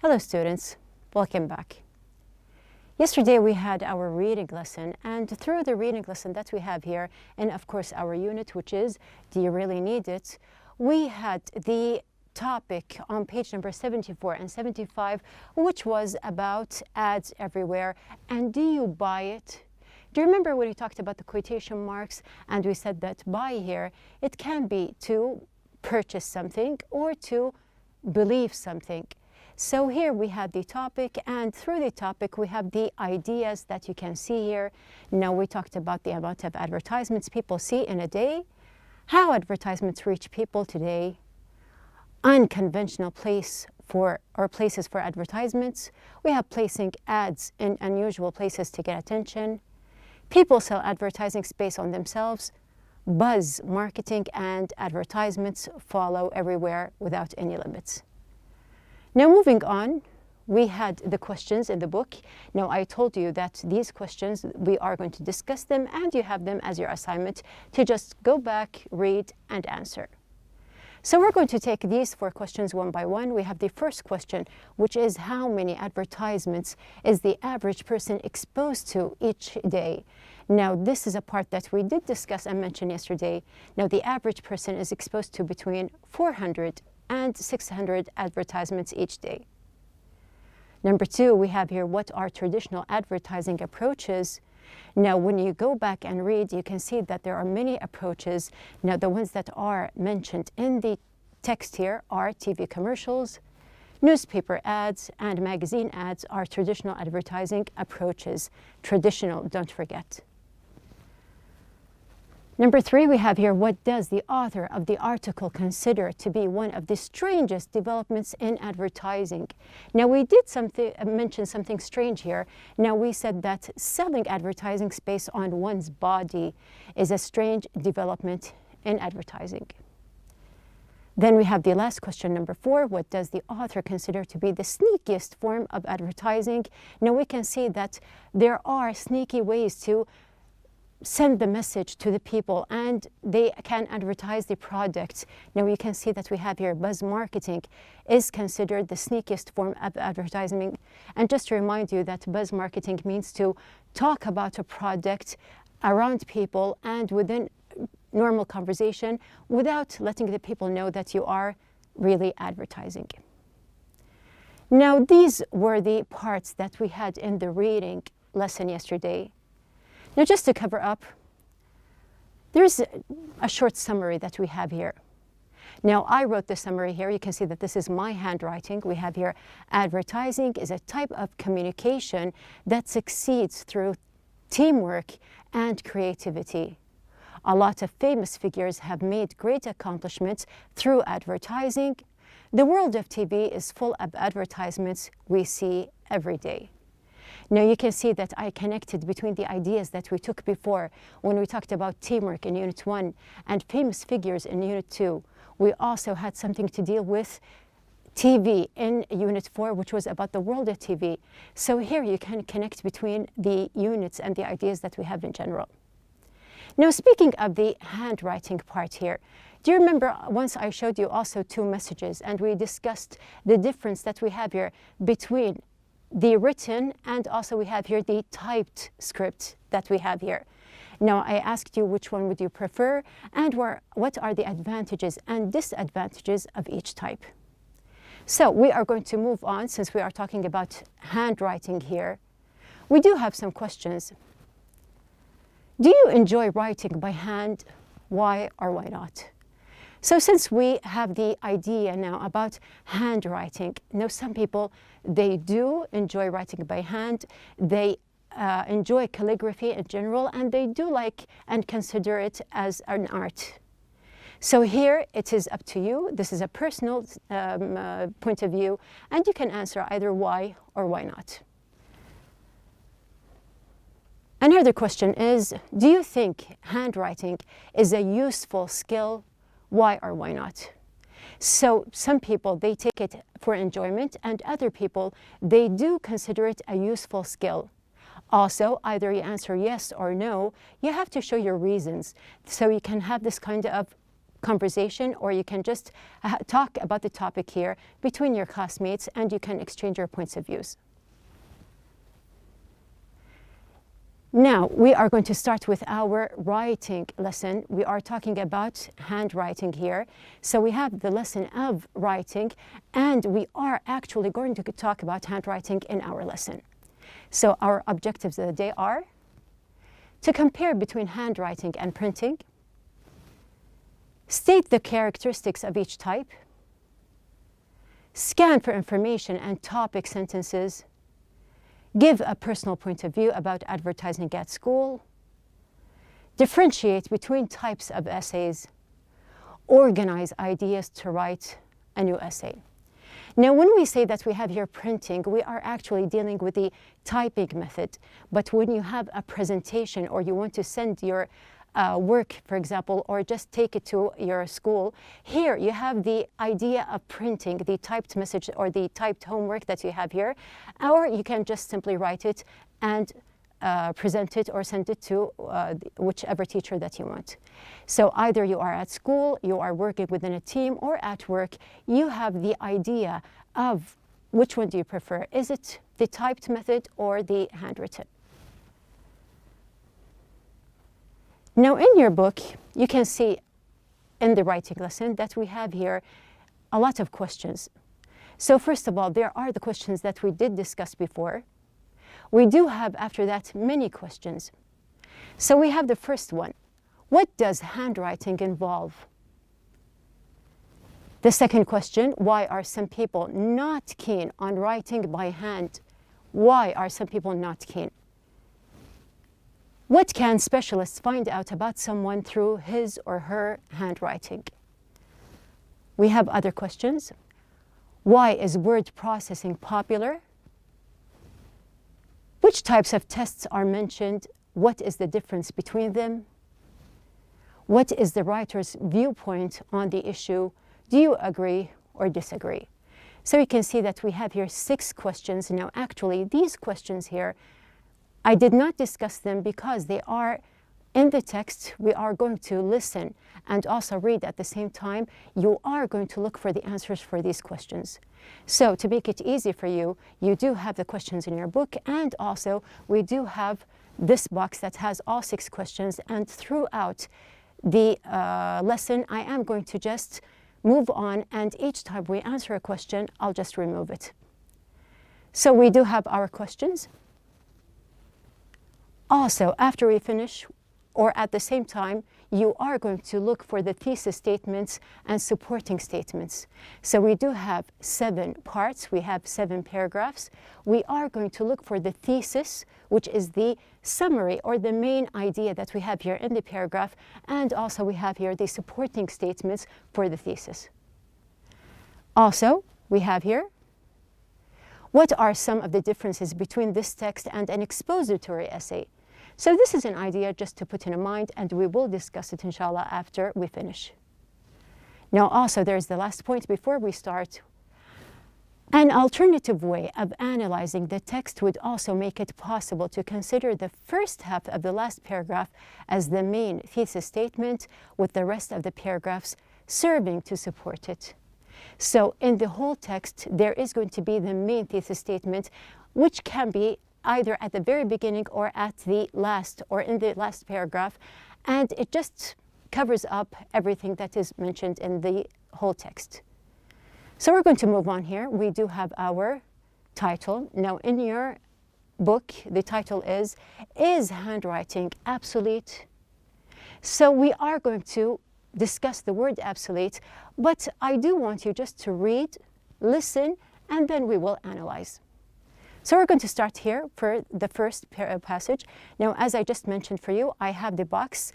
Hello students, welcome back. Yesterday we had our reading lesson, and through the reading lesson that we have here, and of course our unit, which is Do You Really Need It?, we had the topic on page number 74 and 75, which was about ads everywhere and do you buy it? Do you remember when we talked about the quotation marks and we said that buy here, it can be to purchase something or to believe something. So here we have the topic, and through the topic we have the ideas that you can see here. Now we talked about the amount of advertisements people see in a day, how advertisements reach people today, unconventional places for advertisements. We have placing ads in unusual places to get attention. People sell advertising space on themselves. Buzz marketing and advertisements follow everywhere without any limits. Now moving on, we had the questions in the book. Now I told you that these questions, we are going to discuss them and you have them as your assignment to just go back, read and answer. So we're going to take these 4 questions one by one. We have the first question, which is how many advertisements is the average person exposed to each day? Now this is a part that we did discuss and mention yesterday. Now the average person is exposed to between 400 and 600 advertisements each day. Number 2, we have here what are traditional advertising approaches. Now when you go back and read, you can see that there are many approaches. Now the ones that are mentioned in the text here are TV commercials, newspaper ads, and magazine ads are traditional advertising approaches. Traditional, don't forget. Number 3, we have here, what does the author of the article consider to be one of the strangest developments in advertising? Now we did mention something strange here. Now we said that selling advertising space on one's body is a strange development in advertising. Then we have the last question, number 4, what does the author consider to be the sneakiest form of advertising? Now we can see that there are sneaky ways to send the message to the people and they can advertise the product. Now you can see that we have here buzz marketing is considered the sneakiest form of advertising. And just to remind you that buzz marketing means to talk about a product around people and within normal conversation without letting the people know that you are really advertising. Now these were the parts that we had in the reading lesson yesterday. Now just to cover up, there's a short summary that we have here. Now I wrote the summary here. You can see that this is my handwriting. We have here, advertising is a type of communication that succeeds through teamwork and creativity. A lot of famous figures have made great accomplishments through advertising. The world of TV is full of advertisements we see every day. Now you can see that I connected between the ideas that we took before when we talked about teamwork in Unit 1 and famous figures in Unit 2. We also had something to deal with TV in Unit 4, which was about the world of TV. So here you can connect between the units and the ideas that we have in general. Now speaking of the handwriting part here, do you remember once I showed you also 2 messages and we discussed the difference that we have here between the written and also we have here the typed script that we have here. Now I asked you which one would you prefer and what are the advantages and disadvantages of each type. So we are going to move on since we are talking about handwriting here. We do have some questions. Do you enjoy writing by hand? Why or why not? So since we have the idea now about handwriting, now some people, they do enjoy writing by hand, they enjoy calligraphy in general, and they do like and consider it as an art. So here it is up to you. This is a personal point of view, and you can answer either why or why not. Another question is, do you think handwriting is a useful skill? Why or why not? So some people, they take it for enjoyment, and other people, they do consider it a useful skill. Also, either you answer yes or no, you have to show your reasons so you can have this kind of conversation, or you can just talk about the topic here between your classmates, and you can exchange your points of views. Now, we are going to start with our writing lesson. We are talking about handwriting here. So we have the lesson of writing, and we are actually going to talk about handwriting in our lesson. So our objectives of the day are to compare between handwriting and printing, state the characteristics of each type, scan for information and topic sentences, give a personal point of view about advertising at school, differentiate between types of essays, organize ideas to write a new essay. Now, when we say that we have here printing, we are actually dealing with the typing method. But when you have a presentation, or you want to send your work, for example, or just take it to your school, here you have the idea of printing the typed message or the typed homework that you have here, or you can just simply write it and present it or send it to whichever teacher that you want. So either you are at school, you are working within a team, or at work, you have the idea of which one do you prefer. Is it the typed method or the handwritten? Now, in your book, you can see in the writing lesson that we have here a lot of questions. So first of all, there are the questions that we did discuss before. We do have, after that, many questions. So we have the first one. What does handwriting involve? The second question, why are some people not keen on writing by hand? Why are some people not keen? What can specialists find out about someone through his or her handwriting? We have other questions. Why is word processing popular? Which types of tests are mentioned? What is the difference between them? What is the writer's viewpoint on the issue? Do you agree or disagree? So you can see that we have here 6 questions. Now, actually, these questions here, I did not discuss them because they are in the text. We are going to listen and also read at the same time. You are going to look for the answers for these questions. So to make it easy for you, you do have the questions in your book, and also we do have this box that has all 6 questions, and throughout the lesson, I am going to just move on, and each time we answer a question, I'll just remove it. So we do have our questions. Also, after we finish, or at the same time, you are going to look for the thesis statements and supporting statements. So we do have 7 parts. We have 7 paragraphs. We are going to look for the thesis, which is the summary or the main idea that we have here in the paragraph. And also we have here the supporting statements for the thesis. Also, we have here, what are some of the differences between this text and an expository essay? So this is an idea just to put in mind, and we will discuss it, inshallah, after we finish. Now, also, there's the last point before we start. An alternative way of analyzing the text would also make it possible to consider the first half of the last paragraph as the main thesis statement, with the rest of the paragraphs serving to support it. So in the whole text, there is going to be the main thesis statement, which can be either at the very beginning or at the last, or in the last paragraph, and it just covers up everything that is mentioned in the whole text. So we're going to move on here. We do have our title. Now, in your book, the title is Handwriting Obsolete? So we are going to discuss the word obsolete, but I do want you just to read, listen, and then we will analyze. So we're going to start here for the first passage. Now, as I just mentioned for you, I have the box.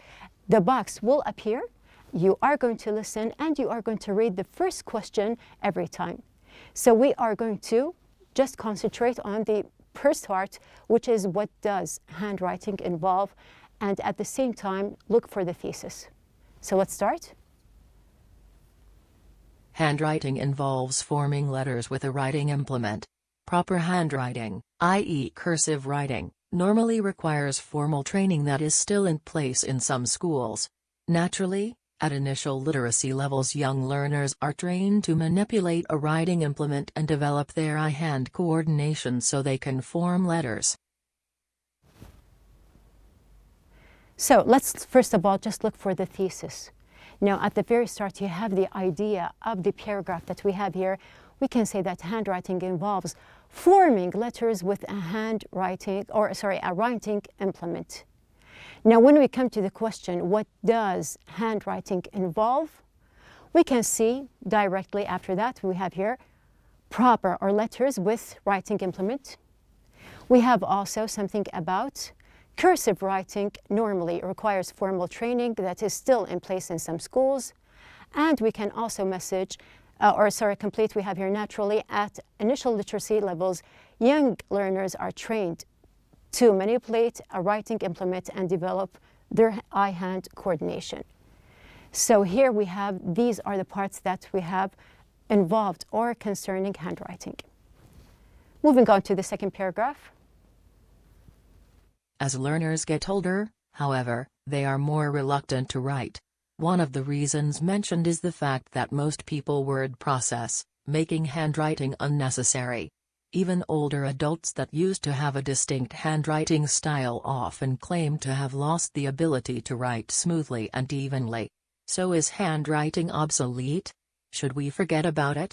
The box will appear. You are going to listen, and you are going to read the first question every time. So we are going to just concentrate on the first part, which is what does handwriting involve, and at the same time, look for the thesis. So let's start. Handwriting involves forming letters with a writing implement. Proper handwriting, i.e. cursive writing, normally requires formal training that is still in place in some schools. Naturally, At initial literacy levels, young learners are trained to manipulate a writing implement and develop their eye-hand coordination so they can form letters. So let's first of all just look for the thesis. Now at the very start you have the idea of the paragraph that we have here. We can say that handwriting involves forming letters with a writing implement. Now when we come to the question, what does handwriting involve? We can see directly after that we have here proper or letters with writing implement. We have also something about cursive writing normally requires formal training that is still in place in some schools. And we can also complete, we have here naturally at initial literacy levels, young learners are trained to manipulate a writing implement and develop their eye-hand coordination. So here we have, these are the parts that we have involved or concerning handwriting. Moving on to the second paragraph. As learners get older, however, they are more reluctant to write. One of the reasons mentioned is the fact that most people word process, making handwriting unnecessary. Even older adults that used to have a distinct handwriting style often claim to have lost the ability to write smoothly and evenly. So is handwriting obsolete? Should we forget about it?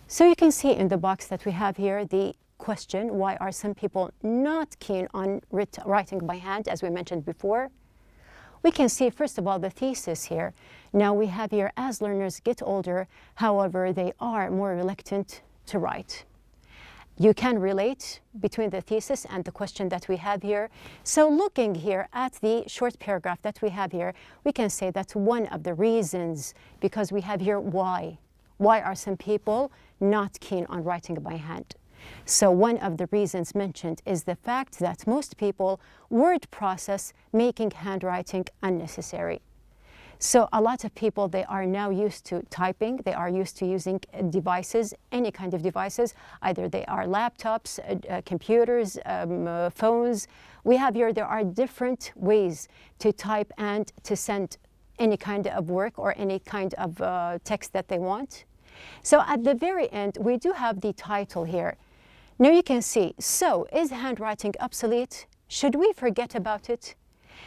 So you can see in the box that we have here the question, why are some people not keen on writing by hand, as we mentioned before? We can see first of all the thesis here. Now we have here, as learners get older, however, they are more reluctant to write. You can relate between the thesis and the question that we have here. So looking here at the short paragraph that we have here, we can say that's one of the reasons, because we have here why. Why are some people not keen on writing by hand? So one of the reasons mentioned is the fact that most people word process, making handwriting unnecessary. So a lot of people, they are now used to typing, they are used to using devices, any kind of devices, either they are laptops, computers, phones. We have here, there are different ways to type and to send any kind of work or any kind of text that they want. So at the very end, we do have the title here. Now you can see, so is handwriting obsolete? Should we forget about it?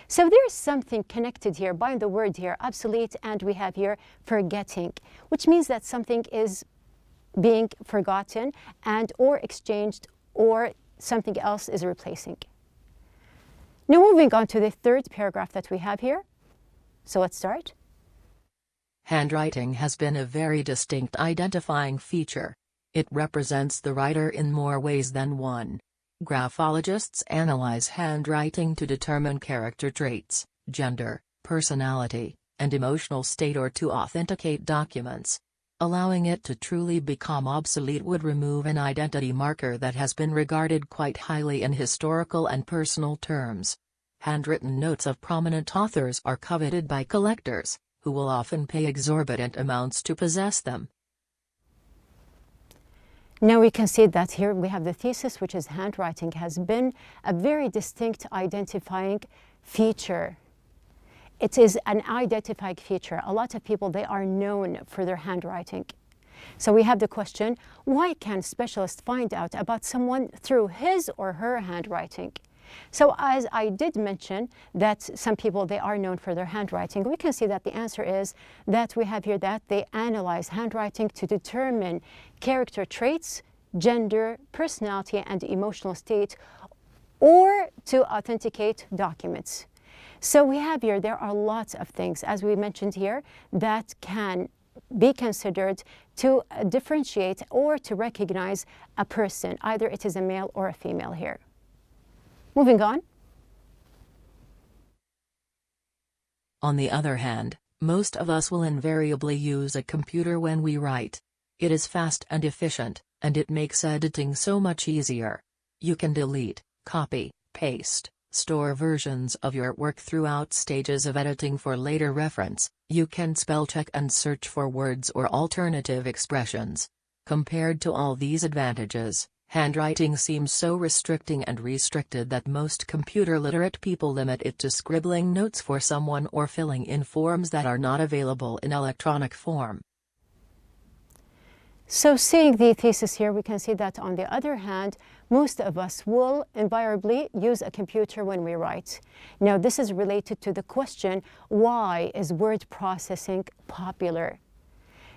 So there's something connected here by the word here, obsolete, and we have here forgetting, which means that something is being forgotten and or exchanged or something else is replacing. Now moving on to the third paragraph that we have here. So let's start. Handwriting has been a very distinct identifying feature. It represents the writer in more ways than one. Graphologists analyze handwriting to determine character traits, gender, personality, and emotional state or to authenticate documents. Allowing it to truly become obsolete would remove an identity marker that has been regarded quite highly in historical and personal terms. Handwritten notes of prominent authors are coveted by collectors, who will often pay exorbitant amounts to possess them. Now we can see that here we have the thesis, which is handwriting has been a very distinct identifying feature. It is an identifying feature. A lot of people, they are known for their handwriting. So we have the question, why can specialists find out about someone through his or her handwriting? So as I did mention that some people, they are known for their handwriting, we can see that the answer is that we have here that they analyze handwriting to determine character traits, gender, personality, and emotional state, or to authenticate documents. So we have here, there are lots of things, as we mentioned here, that can be considered to differentiate or to recognize a person, either it is a male or a female here. Moving on. On the other hand, most of us will invariably use a computer when we write. It is fast and efficient, and it makes editing so much easier. You can delete, copy, paste, store versions of your work throughout stages of editing for later reference. You can spell check and search for words or alternative expressions. Compared to all these advantages, Handwriting seems so restricting and restricted that most computer-literate people limit it to scribbling notes for someone or filling in forms that are not available in electronic form. So seeing the thesis here, we can see that on the other hand, most of us will invariably use a computer when we write. Now this is related to the question, why is word processing popular?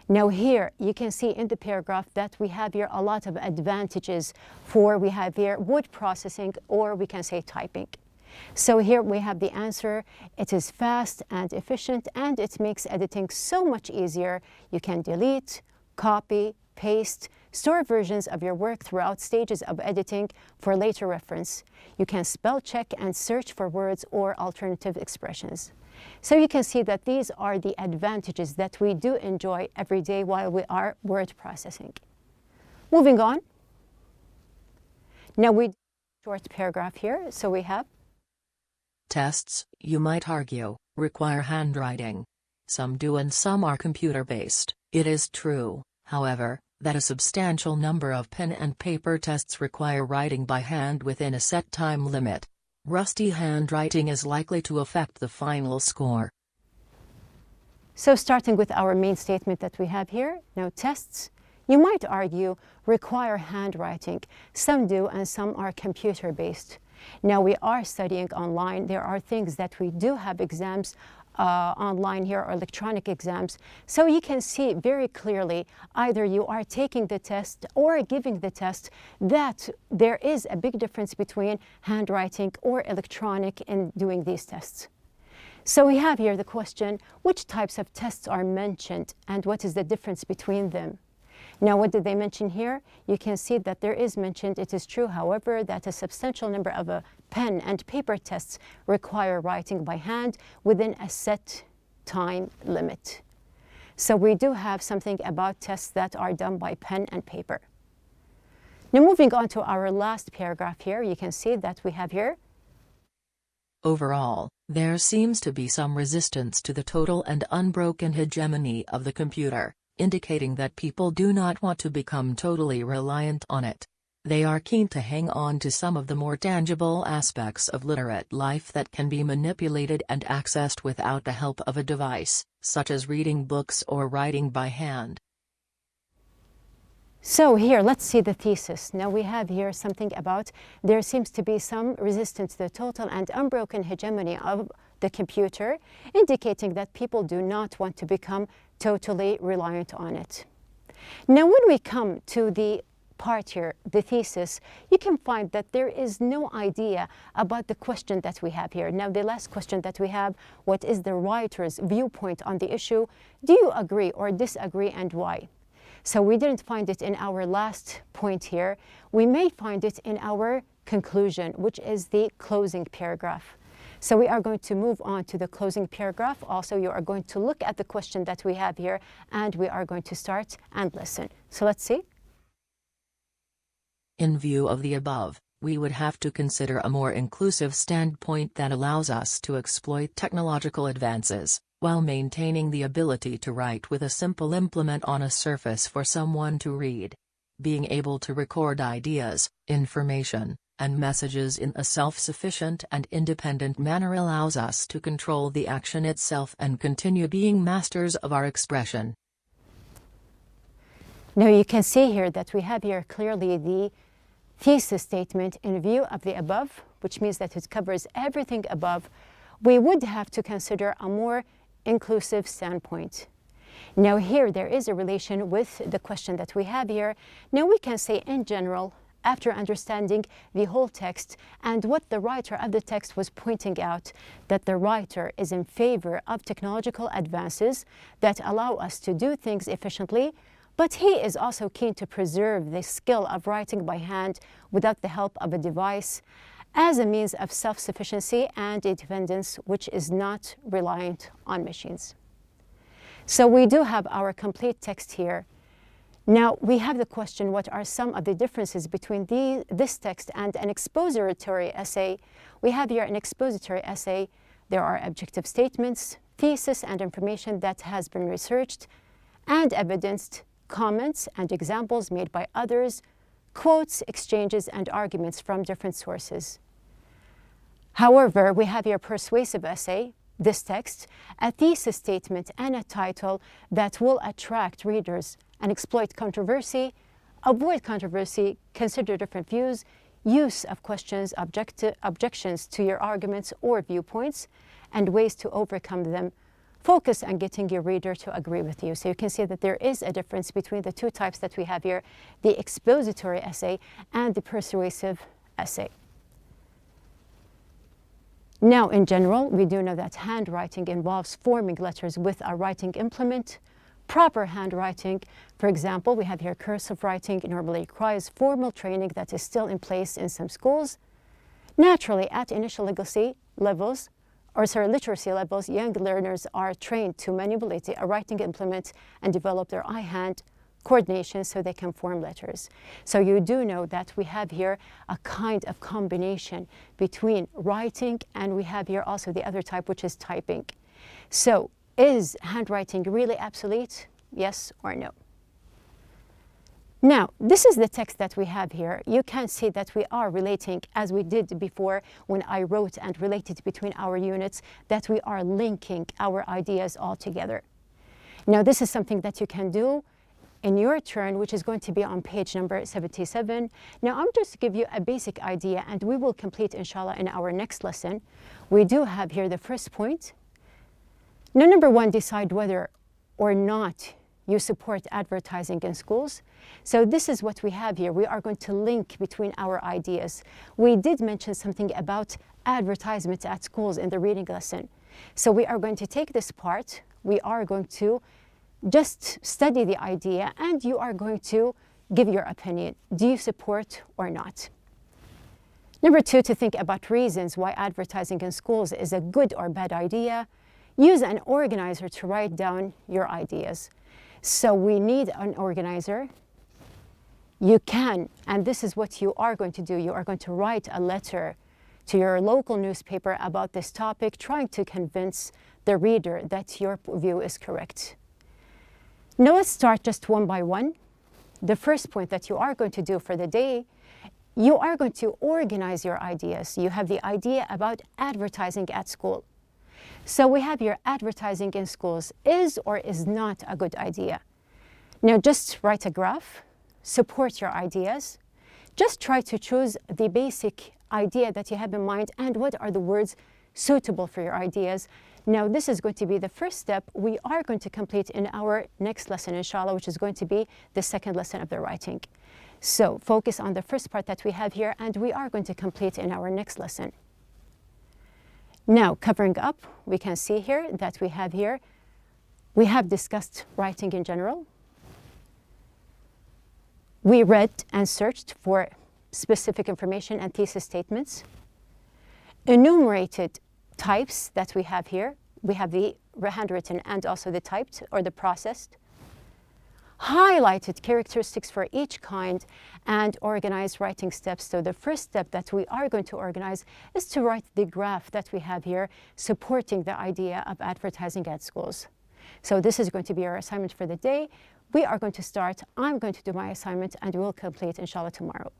Now here you can see in the paragraph that we have here a lot of advantages we have here word processing, or we can say typing. So here we have the answer. It is fast and efficient, and it makes editing so much easier. You can delete, copy, paste, store versions of your work throughout stages of editing for later reference. You can spell check and search for words or alternative expressions. So you can see that these are the advantages that we do enjoy every day while we are word processing. Moving on. Now we short paragraph here. So we have tests, you might argue, require handwriting. Some do and some are computer-based. It is true, however, that a substantial number of pen and paper tests require writing by hand within a set time limit. Rusty handwriting is likely to affect the final score. So starting with our main statement that we have here, now tests, you might argue, require handwriting. Some do and some are computer-based. Now we are studying online. There are things that we do have exams online here, or electronic exams. So you can see very clearly, either you are taking the test or giving the test, that there is a big difference between handwriting or electronic in doing these tests. So we have here the question, which types of tests are mentioned and what is the difference between them? Now, what did they mention here? You can see that there is mentioned, it is true, however, that a substantial number of pen and paper tests require writing by hand within a set time limit. So we do have something about tests that are done by pen and paper. Now, moving on to our last paragraph here, you can see that we have here, overall, there seems to be some resistance to the total and unbroken hegemony of the computer, indicating that people do not want to become totally reliant on it. They are keen to hang on to some of the more tangible aspects of literate life that can be manipulated and accessed without the help of a device, such as reading books or writing by hand. So here, let's see the thesis. Now we have here something about there seems to be some resistance to the total and unbroken hegemony of the computer, indicating that people do not want to become totally reliant on it. Now when we come to the part here, the thesis, you can find that there is no idea about the question that we have here. Now the last question that we have, what is the writer's viewpoint on the issue? Do you agree or disagree, and why? So we didn't find it in our last point here. We may find it in our conclusion, which is the closing paragraph. So we are going to move on to the closing paragraph. Also, you are going to look at the question that we have here, and we are going to start and listen. So let's see. In view of the above, we would have to consider a more inclusive standpoint that allows us to exploit technological advances, while maintaining the ability to write with a simple implement on a surface for someone to read. Being able to record ideas, information, and messages in a self-sufficient and independent manner allows us to control the action itself and continue being masters of our expression. Now you can see here that we have here clearly the thesis statement. In view of the above, which means that it covers everything above, we would have to consider a more inclusive standpoint. Now here there is a relation with the question that we have here. Now we can say in general, after understanding the whole text and what the writer of the text was pointing out, that the writer is in favor of technological advances that allow us to do things efficiently, but he is also keen to preserve the skill of writing by hand without the help of a device as a means of self-sufficiency and independence which is not reliant on machines. So we do have our complete text here. Now we have the question, what are some of the differences between this text and an expository essay? We have here an expository essay. There are objective statements, thesis and information that has been researched and evidenced, comments and examples made by others, quotes, exchanges, and arguments from different sources. However, we have your persuasive essay, this text, a thesis statement, and a title that will attract readers and exploit controversy, avoid controversy, consider different views, use of questions, objections to your arguments or viewpoints, and ways to overcome them. Focus on getting your reader to agree with you. So you can see that there is a difference between the two types that we have here, the expository essay and the persuasive essay. Now, in general, we do know that handwriting involves forming letters with a writing implement. Proper handwriting, for example, we have here cursive writing, normally requires formal training that is still in place in some schools. Naturally, at initial literacy levels, young learners are trained to manipulate a writing implement and develop their eye-hand coordination so they can form letters. So you do know that we have here a kind of combination between writing, and we have here also the other type, which is typing. So is handwriting really obsolete? Yes or no? Now, this is the text that we have here. You can see that we are relating, as we did before when I wrote and related between our units, that we are linking our ideas all together. Now, this is something that you can do in your turn, which is going to be on page number 77. Now, I'm just to give you a basic idea, and we will complete, inshallah, in our next lesson. We do have here the first point. Now, number one, decide whether or not you support advertising in schools. So this is what we have here. We are going to link between our ideas. We did mention something about advertisements at schools in the reading lesson. So we are going to take this part. We are going to just study the idea, and you are going to give your opinion. Do you support or not? Number two, to think about reasons why advertising in schools is a good or bad idea. Use an organizer to write down your ideas. So we need an organizer. You can, and this is what you are going to do. You are going to write a letter to your local newspaper about this topic, trying to convince the reader that your view is correct. Now let's start just one by one. The first point that you are going to do for the day, you are going to organize your ideas. You have the idea about advertising at school. So we have your advertising in schools is or is not a good idea. Now just write a graph, support your ideas. Just try to choose the basic idea that you have in mind and what are the words suitable for your ideas. Now this is going to be the first step we are going to complete in our next lesson, inshallah, which is going to be the second lesson of the writing. So focus on the first part that we have here, and we are going to complete in our next lesson. Now, covering up, we can see here that we have discussed writing in general. We read and searched for specific information and thesis statements. Enumerated types that we have here. We have the handwritten and also the typed or the processed. Highlighted characteristics for each kind and organized writing steps. So the first step that we are going to organize is to write the graph that we have here supporting the idea of advertising at schools. So this is going to be our assignment for the day. We are going to start. I'm going to do my assignment and we'll complete, inshallah, tomorrow.